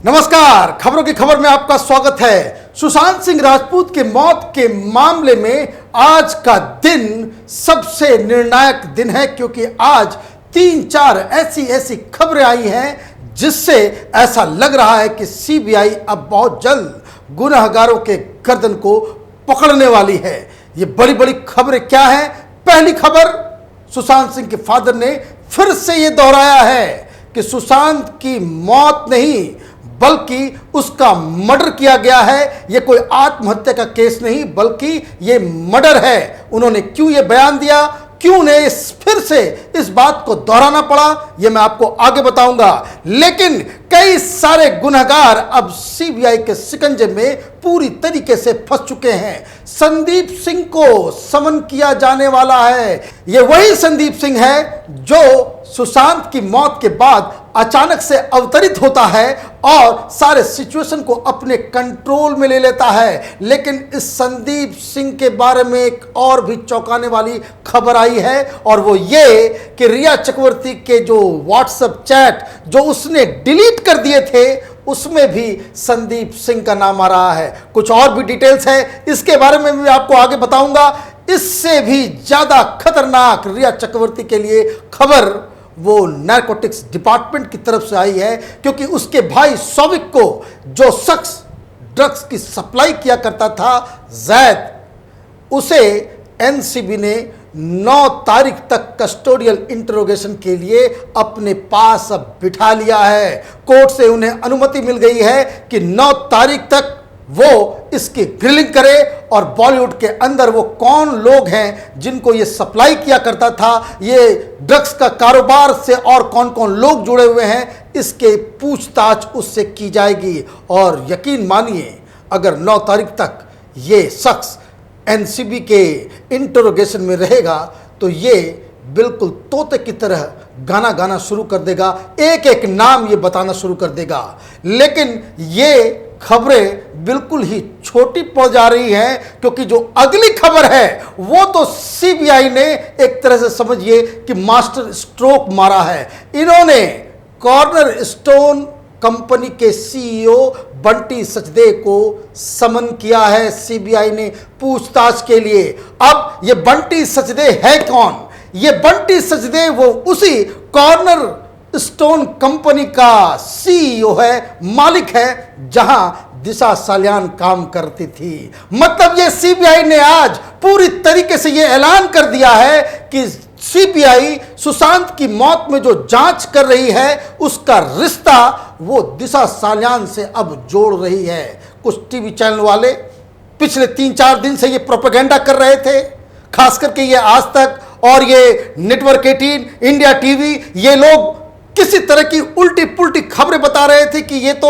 नमस्कार, खबरों की खबर में आपका स्वागत है। सुशांत सिंह राजपूत के मौत के मामले में आज का दिन सबसे निर्णायक दिन है, क्योंकि आज 3-4 ऐसी खबरें आई हैं जिससे ऐसा लग रहा है कि सीबीआई अब बहुत जल्द गुनहगारों के गर्दन को पकड़ने वाली है। ये बड़ी बड़ी खबरें क्या हैं? पहली खबर, सुशांत सिंह के फादर ने फिर से ये दोहराया है कि सुशांत की मौत नहीं बल्कि उसका मर्डर किया गया है। यह कोई आत्महत्या का केस नहीं बल्कि यह मर्डर है। उन्होंने क्यों यह बयान दिया, क्यों उन्हें फिर से इस बात को दोहराना पड़ा, यह मैं आपको आगे बताऊंगा। लेकिन कई सारे गुनहगार अब सीबीआई के शिकंजे में पूरी तरीके से फंस चुके हैं। संदीप सिंह को समन किया जाने वाला है। यह वही संदीप सिंह है जो सुशांत की मौत के बाद अचानक से अवतरित होता है और सारे सिचुएशन को अपने कंट्रोल में ले लेता है। लेकिन इस संदीप सिंह के बारे में एक और भी चौंकाने वाली खबर आई है, और वो ये कि रिया चक्रवर्ती के जो व्हाट्सएप चैट जो उसने डिलीट कर दिए थे उसमें भी संदीप सिंह का नाम आ रहा है। कुछ और भी डिटेल्स है, इसके बारे में भी आपको आगे बताऊंगा। इससे भी ज्यादा खतरनाक रिया चक्रवर्ती के लिए खबर वो नारकोटिक्स डिपार्टमेंट की तरफ से आई है, क्योंकि उसके भाई सौविक को जो शख्स ड्रग्स की सप्लाई किया करता था जैद, उसे एनसीबी ने 9 तारीख तक कस्टोडियल इंटरोगेशन के लिए अपने पास अब बिठा लिया है। कोर्ट से उन्हें अनुमति मिल गई है कि 9 तारीख तक वो इसकी ग्रिलिंग करे और बॉलीवुड के अंदर वो कौन लोग हैं जिनको ये सप्लाई किया करता था, ये ड्रग्स का कारोबार से और कौन कौन लोग जुड़े हुए हैं, इसके पूछताछ उससे की जाएगी। और यकीन मानिए, अगर 9 तारीख तक ये शख्स एनसीबी के इंटरोगेशन में रहेगा तो ये बिल्कुल तोते की तरह गाना गाना शुरू कर देगा, एक एक नाम ये बताना शुरू कर देगा। लेकिन ये खबरें बिल्कुल ही छोटी पड़ जा रही हैं, क्योंकि जो अगली खबर है वो तो सीबीआई ने एक तरह से समझिए कि मास्टर स्ट्रोक मारा है। इन्होंने कॉर्नर स्टोन कंपनी के सीईओ बंटी सचदेव को समन किया है सीबीआई ने पूछताछ के लिए। अब ये बंटी सचदेव है कौन? ये बंटी सचदेव वो उसी कॉर्नर स्टोन कंपनी का सीईओ है, मालिक है, जहां दिशा सालियान काम करती थी। मतलब ये सीबीआई ने आज पूरी तरीके से ये ऐलान कर दिया है कि सीबीआई सुशांत की मौत में जो जांच कर रही है उसका रिश्ता वो दिशा सालियान से अब जोड़ रही है। कुछ टीवी चैनल वाले पिछले 3-4 दिन से ये प्रोपेगेंडा कर रहे थे, खास करके ये आज तक और ये नेटवर्क 18, इंडिया टीवी, ये लोग किसी तरह की उल्टी पुल्टी खबरें बता रहे थे कि ये तो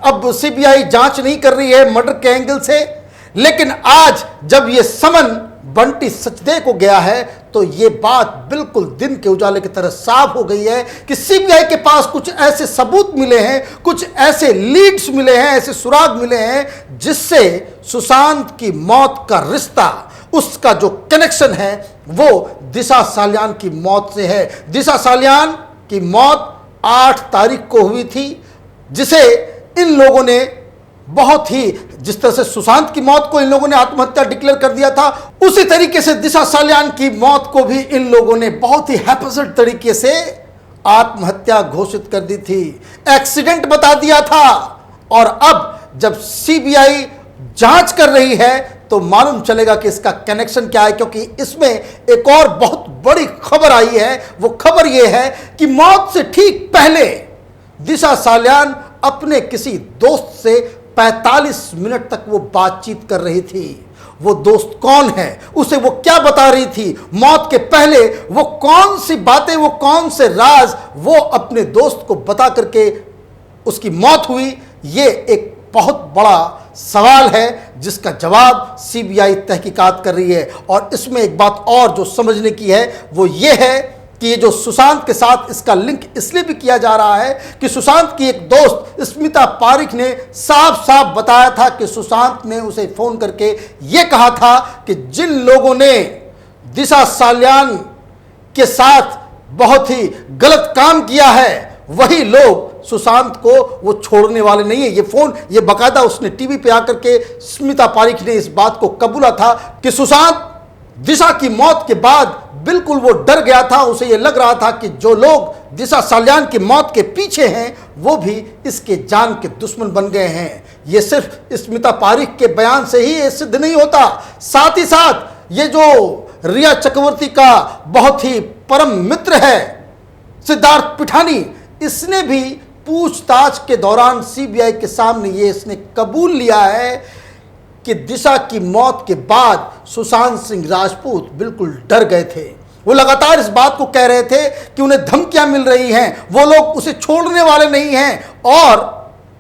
अब सीबीआई जांच नहीं कर रही है मर्डर के एंगल से। लेकिन आज जब ये समन बंटी सचदेव को गया है तो ये बात बिल्कुल दिन के उजाले की तरह साफ हो गई है कि सीबीआई के पास कुछ ऐसे सबूत मिले हैं, कुछ ऐसे लीड्स मिले हैं, ऐसे सुराग मिले हैं जिससे सुशांत की मौत का रिश्ता, उसका जो कनेक्शन है वो दिशा सालियान की मौत से है। दिशा सालियान की मौत 8 तारीख को हुई थी, जिसे इन लोगों ने बहुत ही, जिस तरह से सुशांत की मौत को इन लोगों ने आत्महत्या डिक्लेयर कर दिया था, उसी तरीके से दिशा सालियान की मौत को भी इन लोगों ने बहुत ही हैप्पीसेट तरीके से आत्महत्या घोषित कर दी थी, एक्सीडेंट बता दिया था। और अब जब सीबीआई जांच कर रही है तो मालूम चलेगा कि इसका कनेक्शन क्या है, क्योंकि इसमें एक और बहुत बड़ी खबर आई है। वो खबर यह है कि मौत से ठीक पहले दिशा सालियान अपने किसी दोस्त से 45 मिनट तक वो बातचीत कर रही थी। वो दोस्त कौन है, उसे वो क्या बता रही थी, मौत के पहले वो कौन सी बातें, वो कौन से राज वो अपने दोस्त को बता करके उसकी मौत हुई, ये एक बहुत बड़ा सवाल है जिसका जवाब सीबीआई तहकीकात कर रही है। और इसमें एक बात और जो समझने की है वो ये है कि ये जो सुशांत के साथ इसका लिंक इसलिए भी किया जा रहा है कि सुशांत की एक दोस्त स्मिता पारिक ने साफ साफ बताया था कि सुशांत ने उसे फोन करके ये कहा था कि जिन लोगों ने दिशा सालियान के साथ बहुत ही गलत काम किया है वही लोग सुशांत को वो छोड़ने वाले नहीं है। ये फोन, ये बकायदा उसने टीवी पे आकर के स्मिता पारिक ने इस बात को कबूला था कि सुशांत दिशा की मौत के बाद बिल्कुल वो डर गया था। उसे ये लग रहा था कि जो लोग दिशा साल्यान की मौत के पीछे हैं वो भी इसके जान के दुश्मन बन गए हैं। ये सिर्फ स्मिता पारिक के बयान से ही ये सिद्ध नहीं होता, साथ ही साथ ये जो रिया चक्रवर्ती का बहुत ही परम मित्र है सिद्धार्थ पिठानी, इसने भी पूछताछ के दौरान सीबीआई के सामने ये इसने कबूल लिया है कि दिशा की मौत के बाद सुशांत सिंह राजपूत बिल्कुल डर गए थे। वो लगातार इस बात को कह रहे थे कि उन्हें धमकियां मिल रही हैं, वो लोग उसे छोड़ने वाले नहीं हैं, और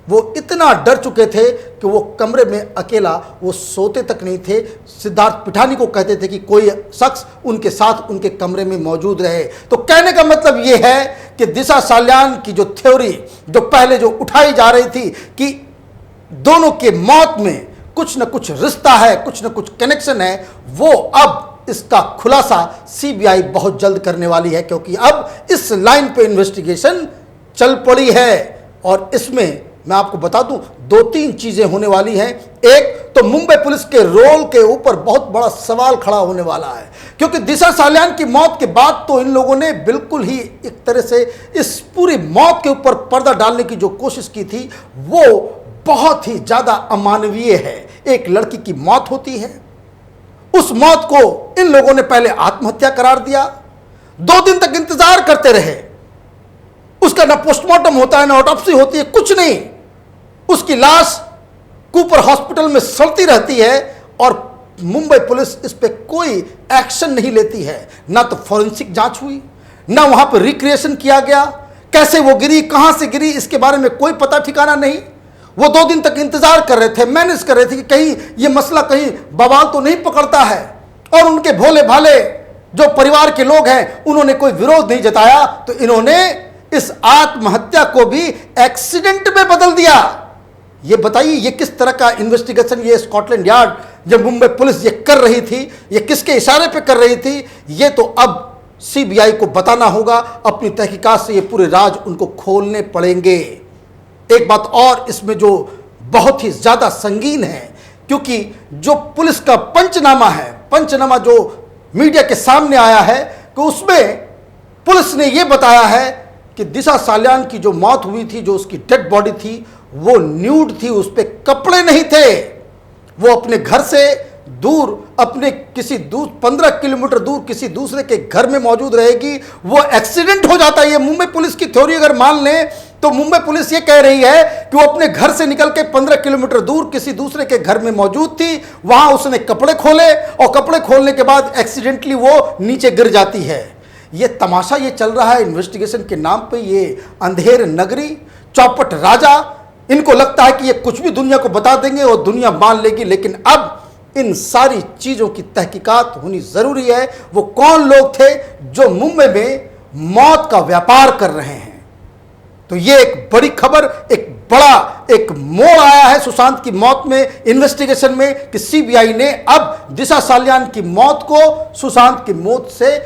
वो इतना डर चुके थे कि वो कमरे में अकेला वो सोते तक नहीं थे। सिद्धार्थ पिठानी को कहते थे कि कोई शख्स उनके साथ उनके कमरे में मौजूद रहे। तो कहने का मतलब ये है कि दिशा साल्यान की जो थ्योरी जो पहले जो उठाई जा रही थी कि दोनों के मौत में कुछ न कुछ रिश्ता है, कुछ न कुछ कनेक्शन है, वो अब इसका खुलासा सीबीआई बहुत जल्द करने वाली है, क्योंकि अब इस लाइन पे इन्वेस्टिगेशन चल पड़ी है। और इसमें मैं आपको बता दूं 2-3 चीजें होने वाली हैं। एक तो मुंबई पुलिस के रोल के ऊपर बहुत बड़ा सवाल खड़ा होने वाला है, क्योंकि दिशा साल्यान की मौत के बाद तो इन लोगों ने बिल्कुल ही एक तरह से इस पूरी मौत के ऊपर पर्दा डालने की जो कोशिश की थी वो बहुत ही ज्यादा अमानवीय है। एक लड़की की मौत होती है, उस मौत को इन लोगों ने पहले आत्महत्या करार दिया, 2 दिन तक इंतजार करते रहे, उसका ना पोस्टमार्टम होता है ना ऑटोप्सी होती है, कुछ नहीं, उसकी लाश कूपर हॉस्पिटल में सड़ती रहती है और मुंबई पुलिस इस पे कोई एक्शन नहीं लेती है। ना तो फॉरेंसिक जांच हुई, ना वहां पर रिक्रिएशन किया गया, कैसे वो गिरी, कहां से गिरी, इसके बारे में कोई पता ठिकाना नहीं। वो 2 दिन तक इंतजार कर रहे थे, मैनेज कर रहे थे कि कहीं ये मसला कहीं बवाल तो नहीं पकड़ता है, और उनके भोले भाले जो परिवार के लोग हैं उन्होंने कोई विरोध नहीं जताया, तो इन्होंने इस आत्महत्या को भी एक्सीडेंट में बदल दिया। ये बताइए ये किस तरह का इन्वेस्टिगेशन ये स्कॉटलैंड यार्ड जब मुंबई पुलिस ये कर रही थी, ये किसके इशारे पे कर रही थी, ये तो अब सीबीआई को बताना होगा। अपनी तहकीकात से ये पूरे राज उनको खोलने पड़ेंगे। एक बात और इसमें जो बहुत ही ज्यादा संगीन है, क्योंकि जो पुलिस का पंचनामा है, पंचनामा जो मीडिया के सामने आया है कि उसमें पुलिस ने यह बताया है कि दिशा साल्यान की जो मौत हुई थी, जो उसकी डेड बॉडी थी वो न्यूड थी, उस पर कपड़े नहीं थे, वो अपने घर से दूर, अपने किसी 15 किलोमीटर दूर किसी दूसरे के घर में मौजूद रहेगी, वो एक्सीडेंट हो जाता है। ये मुंबई पुलिस की थ्योरी अगर मान लें तो मुंबई पुलिस ये कह रही है कि वो अपने घर से निकल के 15 किलोमीटर दूर किसी दूसरे के घर में मौजूद थी, वहां उसने कपड़े खोले और कपड़े खोलने के बाद एक्सीडेंटली वो नीचे गिर जाती है। ये तमाशा ये चल रहा है इन्वेस्टिगेशन के नाम पे, ये अंधेर नगरी, चौपट राजा, इनको लगता है कि ये कुछ भी दुनिया को बता देंगे और दुनिया मान लेगी। लेकिन अब इन सारी चीजों की तहकीकात होनी जरूरी है। वो कौन लोग थे जो मुंबई में मौत का व्यापार कर रहे हैं। तो ये एक बड़ी खबर, एक बड़ा एक मोड़ आया है सुशांत की मौत में, इन्वेस्टिगेशन में, कि सीबीआई ने अब दिशा साल्यान की मौत को सुशांत की मौत से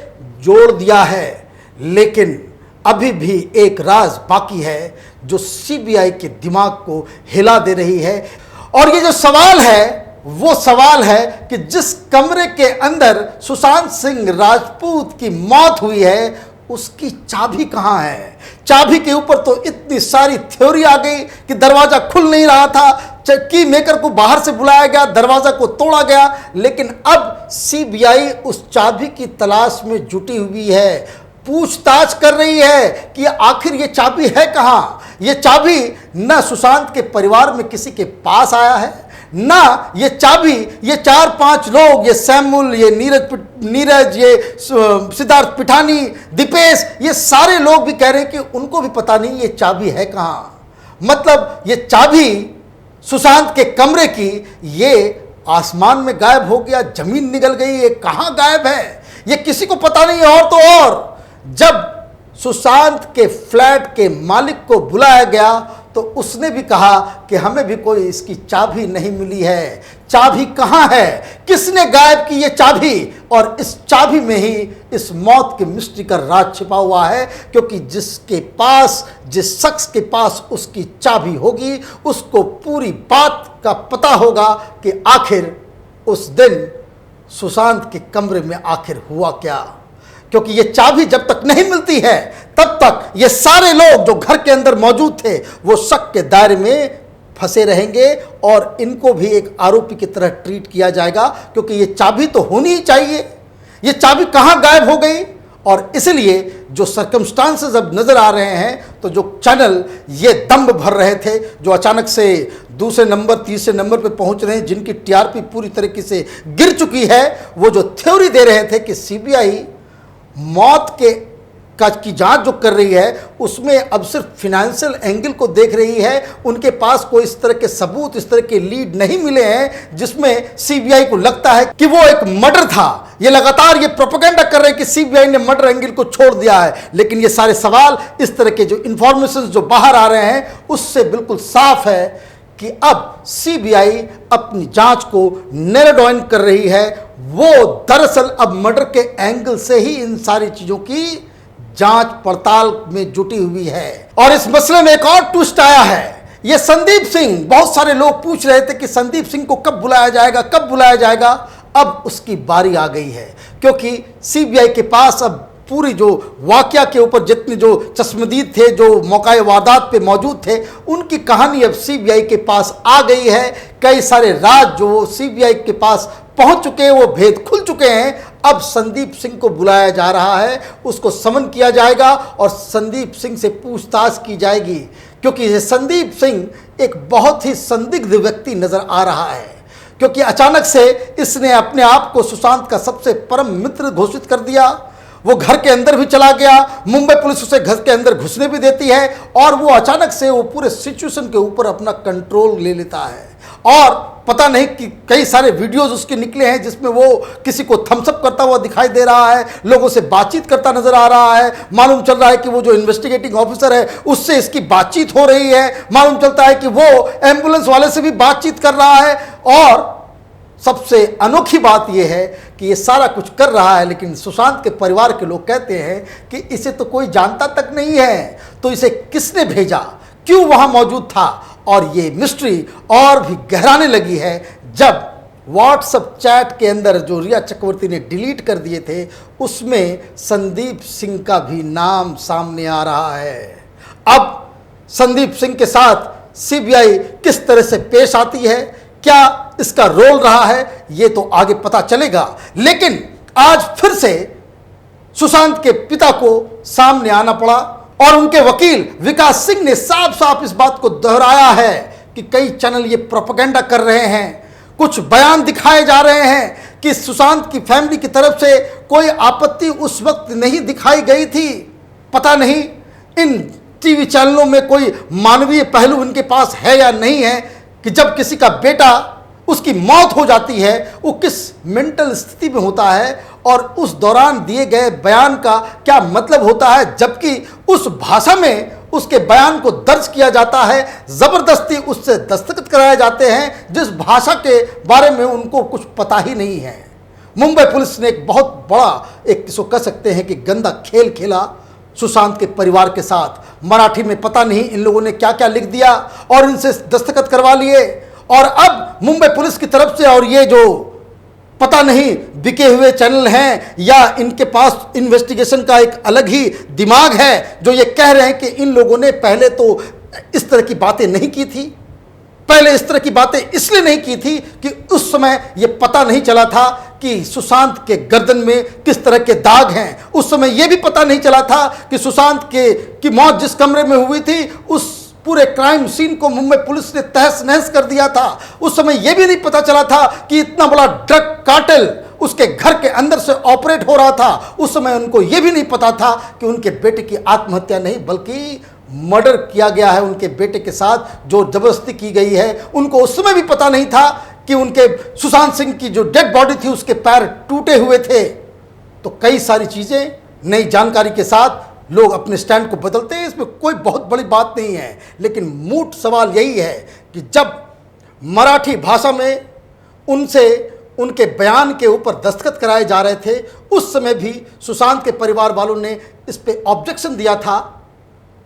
जोड़ दिया है। लेकिन अभी भी एक राज बाकी है जो सीबीआई के दिमाग को हिला दे रही है, और ये जो सवाल है वो सवाल है कि जिस कमरे के अंदर सुशांत सिंह राजपूत की मौत हुई है उसकी चाबी कहां है। चाबी के ऊपर तो इतनी सारी थ्योरी आ गई कि दरवाजा खुल नहीं रहा था, की मेकर को बाहर से बुलाया गया, दरवाजा को तोड़ा गया, लेकिन अब सीबीआई उस चाबी की तलाश में जुटी हुई है, पूछताछ कर रही है कि आखिर ये चाबी है कहां। ये चाबी न सुशांत के परिवार में किसी के पास आया है, ना ये चाबी ये 4-5 लोग, ये सैमुल, ये नीरज, ये सिद्धार्थ पिठानी, दीपेश, ये सारे लोग भी कह रहे हैं कि उनको भी पता नहीं ये चाबी है कहां। मतलब ये चाबी सुशांत के कमरे की ये आसमान में गायब हो गया, जमीन निगल गई, ये कहां गायब है ये किसी को पता नहीं है। और तो और जब सुशांत के फ्लैट के मालिक को बुलाया गया तो उसने भी कहा कि हमें भी कोई इसकी चाबी नहीं मिली है। चाबी कहाँ है, किसने गायब की ये चाबी, और इस चाबी में ही इस मौत के मिस्ट्री का राज छिपा हुआ है। क्योंकि जिसके पास, जिस शख्स के पास उसकी चाबी होगी, उसको पूरी बात का पता होगा कि आखिर उस दिन सुशांत के कमरे में आखिर हुआ क्या। क्योंकि ये चाबी जब तक नहीं मिलती है तब तक ये सारे लोग जो घर के अंदर मौजूद थे वो शक के दायरे में फंसे रहेंगे और इनको भी एक आरोपी की तरह ट्रीट किया जाएगा। क्योंकि ये चाबी तो होनी ही चाहिए, ये चाबी कहाँ गायब हो गई। और इसलिए जो सर्कमस्टांसेस अब नजर आ रहे हैं, तो जो चैनल ये दम्भ भर रहे थे, जो अचानक से दूसरे नंबर तीसरे नंबर पे पहुंच रहे हैं, जिनकी टीआरपी पूरी तरीके से गिर चुकी है, वो जो थ्योरी दे रहे थे कि सीबीआई मौत की जांच जो कर रही है उसमें अब सिर्फ फिनेंशियल एंगल को देख रही है, उनके पास कोई इस तरह के सबूत, इस तरह के लीड नहीं मिले हैं जिसमें सीबीआई को लगता है कि वो एक मर्डर था। ये लगातार ये प्रोपेगेंडा कर रहे हैं कि सीबीआई ने मर्डर एंगल को छोड़ दिया है, लेकिन ये सारे सवाल, इस तरह के जो इंफॉर्मेशन जो बाहर आ रहे हैं उससे बिल्कुल साफ है कि अब सीबीआई अपनी जांच को नैरो डाउन कर रही है। वो दरअसल अब मर्डर के एंगल से ही इन सारी चीजों की जांच पड़ताल में जुटी हुई है। और इस मसले में एक और ट्विस्ट आया है। ये संदीप सिंह, बहुत सारे लोग पूछ रहे थे कि संदीप सिंह को कब बुलाया जाएगा, कब बुलाया जाएगा। अब उसकी बारी आ गई है, क्योंकि सीबीआई के पास अब पूरी जो वाकया के ऊपर जितने जो चश्मदीद थे, जो मौकाए वारदात पे मौजूद थे, उनकी कहानी अब सीबीआई के पास आ गई है। कई सारे राज जो सीबीआई के पास पहुंच चुके हैं, वो भेद खुल चुके हैं। अब संदीप सिंह को बुलाया जा रहा है, उसको समन किया जाएगा और संदीप सिंह से पूछताछ की जाएगी। क्योंकि ये संदीप सिंह एक बहुत ही संदिग्ध व्यक्ति नजर आ रहा है, क्योंकि अचानक से इसने अपने आप को सुशांत का सबसे परम मित्र घोषित कर दिया। वो घर के अंदर भी चला गया, मुंबई पुलिस उसे घर के अंदर घुसने भी देती है, और वो अचानक से वो पूरे सिचुएशन के ऊपर अपना कंट्रोल ले लेता है। और पता नहीं कि कई सारे वीडियोस उसके निकले हैं जिसमें वो किसी को थम्सअप करता हुआ दिखाई दे रहा है, लोगों से बातचीत करता नजर आ रहा है। मालूम चल रहा है कि वो जो इन्वेस्टिगेटिंग ऑफिसर है उससे इसकी बातचीत हो रही है। मालूम चलता है कि वो एम्बुलेंस वाले से भी बातचीत कर रहा है। और सबसे अनोखी बात यह है कि ये सारा कुछ कर रहा है, लेकिन सुशांत के परिवार के लोग कहते हैं कि इसे तो कोई जानता तक नहीं है, तो इसे किसने भेजा, क्यों वहां मौजूद था। और ये मिस्ट्री और भी गहराने लगी है जब व्हाट्सएप चैट के अंदर जो रिया चक्रवर्ती ने डिलीट कर दिए थे उसमें संदीप सिंह का भी नाम सामने आ रहा है। अब संदीप सिंह के साथ सीबीआई किस तरह से पेश आती है, क्या इसका रोल रहा है, ये तो आगे पता चलेगा। लेकिन आज फिर से सुशांत के पिता को सामने आना पड़ा और उनके वकील विकास सिंह ने साफ साफ इस बात को दोहराया है कि कई चैनल ये प्रोपेगेंडा कर रहे हैं, कुछ बयान दिखाए जा रहे हैं कि सुशांत की फैमिली की तरफ से कोई आपत्ति उस वक्त नहीं दिखाई गई थी। पता नहीं इन टीवी चैनलों में कोई मानवीय पहलू इनके पास है या नहीं है कि जब किसी का बेटा, उसकी मौत हो जाती है, वो किस मेंटल स्थिति में होता है और उस दौरान दिए गए बयान का क्या मतलब होता है, जबकि उस भाषा में उसके बयान को दर्ज किया जाता है, जबरदस्ती उससे दस्तखत कराए जाते हैं जिस भाषा के बारे में उनको कुछ पता ही नहीं है। मुंबई पुलिस ने एक बहुत बड़ा, एक इसको कह सकते हैं कि गंदा खेल खेला सुशांत के परिवार के साथ। मराठी में पता नहीं इन लोगों ने क्या क्या लिख दिया और इनसे दस्तखत करवा लिए। और अब मुंबई पुलिस की तरफ से, और ये जो पता नहीं बिके हुए चैनल हैं या इनके पास इन्वेस्टिगेशन का एक अलग ही दिमाग है, जो ये कह रहे हैं कि इन लोगों ने पहले तो इस तरह की बातें नहीं की थी। पहले इस तरह की बातें इसलिए नहीं की थी कि उस समय ये पता नहीं चला था कि सुशांत के गर्दन में किस तरह के दाग हैं। उस समय यह भी पता नहीं चला था कि सुशांत की मौत जिस कमरे में हुई थी उस पूरे क्राइम सीन को मुंबई पुलिस ने तहस नहस कर दिया था। उस समय यह भी नहीं पता चला था कि इतना बड़ा ड्रग कार्टेल उसके घर के अंदर से ऑपरेट हो रहा था। उस समय उनको यह भी नहीं पता था कि उनके बेटे की आत्महत्या नहीं बल्कि मर्डर किया गया है उनके बेटे के साथ, जो जबरदस्ती की गई है। उनको उस समय भी पता नहीं था कि उनके सुशांत सिंह की जो डेड बॉडी थी उसके पैर टूटे हुए थे। तो कई सारी चीजें नई जानकारी के साथ लोग अपने स्टैंड को बदलते हैं, इसमें कोई बहुत बड़ी बात नहीं है। लेकिन मूल सवाल यही है कि जब मराठी भाषा में उनसे उनके बयान के ऊपर दस्तखत कराए जा रहे थे, उस समय भी सुशांत के परिवार वालों ने इस पे ऑब्जेक्शन दिया था,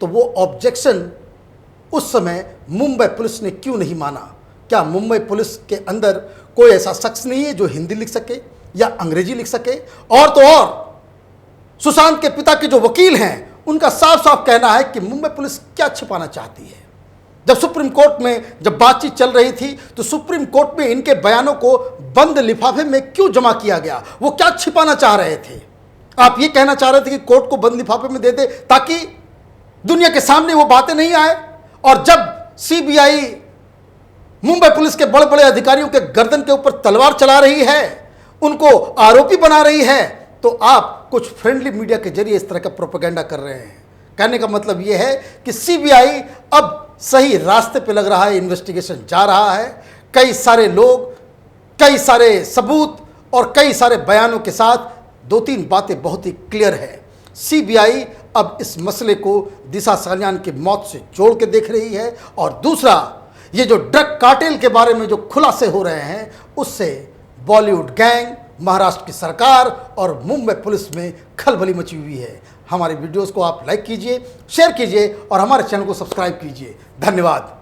तो वो ऑब्जेक्शन उस समय मुंबई पुलिस ने क्यों नहीं माना? क्या मुंबई पुलिस के अंदर कोई ऐसा शख्स नहीं है जो हिंदी लिख सके या अंग्रेजी लिख सके? और तो और सुशांत के पिता के जो वकील हैं, उनका साफ साफ कहना है कि मुंबई पुलिस क्या छिपाना चाहती है। जब सुप्रीम कोर्ट में जब बातचीत चल रही थी, तो सुप्रीम कोर्ट में इनके बयानों को बंद लिफाफे में क्यों जमा किया गया? वो क्या छिपाना चाह रहे थे? आप ये कहना चाह रहे थे कि कोर्ट को बंद लिफाफे में दे दे ताकि दुनिया के सामने वो बातें नहीं आए? और जब सीबीआई मुंबई पुलिस के बड़े बड़े अधिकारियों के गर्दन के ऊपर तलवार चला रही है, उनको आरोपी बना रही है, तो आप कुछ फ्रेंडली मीडिया के जरिए इस तरह का प्रोपेगेंडा कर रहे हैं। कहने का मतलब यह है कि सीबीआई अब सही रास्ते पे लग रहा है, इन्वेस्टिगेशन जा रहा है। कई सारे लोग, कई सारे सबूत और कई सारे बयानों के साथ दो तीन बातें बहुत ही क्लियर है। सीबीआई अब इस मसले को दिशा सालियान की मौत से जोड़ के देख रही है, और दूसरा, ये जो ड्रग कार्टेल के बारे में जो खुलासे हो रहे हैं, उससे बॉलीवुड गैंग, महाराष्ट्र की सरकार और मुंबई पुलिस में खलबली मची हुई है। हमारे वीडियोस को आप लाइक कीजिए, शेयर कीजिए और हमारे चैनल को सब्सक्राइब कीजिए। धन्यवाद।